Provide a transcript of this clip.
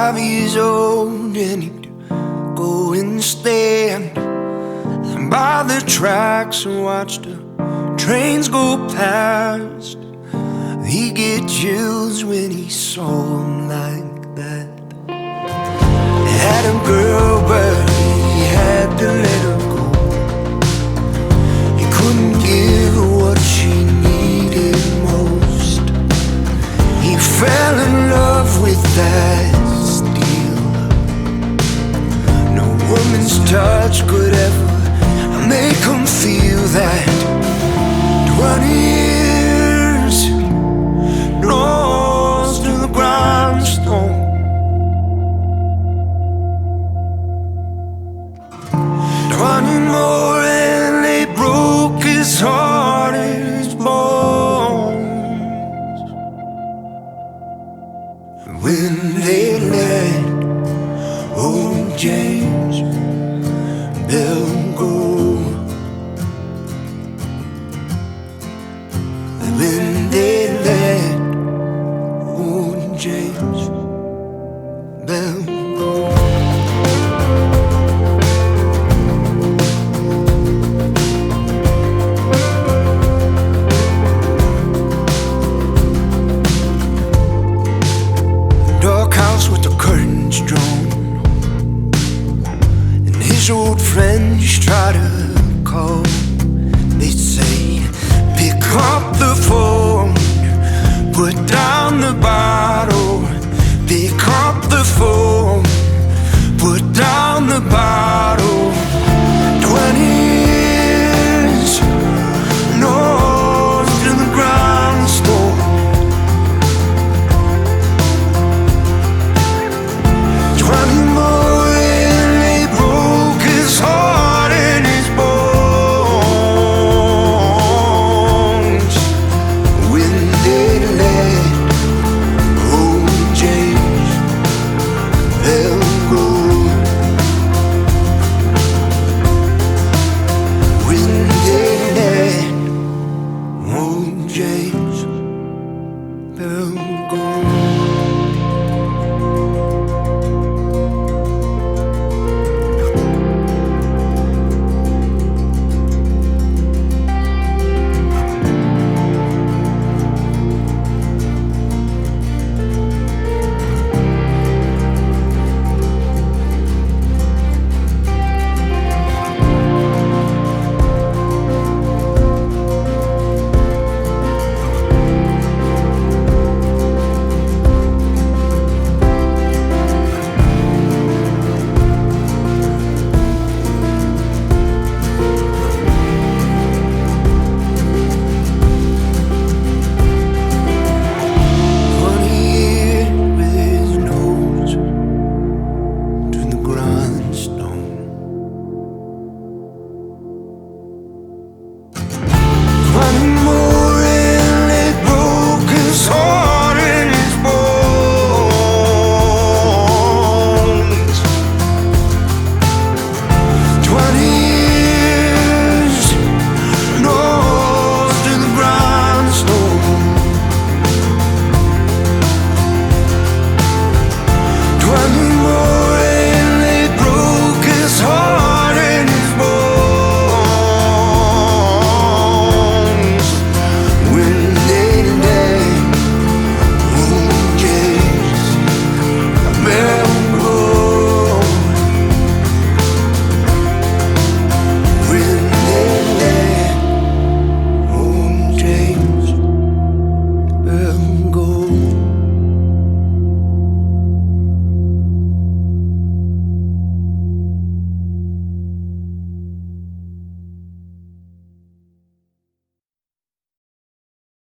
5 years old and he'd go and stand by the tracks and watch the trains go past. He'd get chills when he saw them like that. He had a girl but he had to let her go. He couldn't give her what she needed most. He fell in love with that steel. No woman's touch could ever make him feel that. 20 years nose to the grindstone. 20 more and they broke his heart and his bones. When they let old James Bell go, when they let old James Bell go. Dark house with the curtains drawn, and his old friends try to call.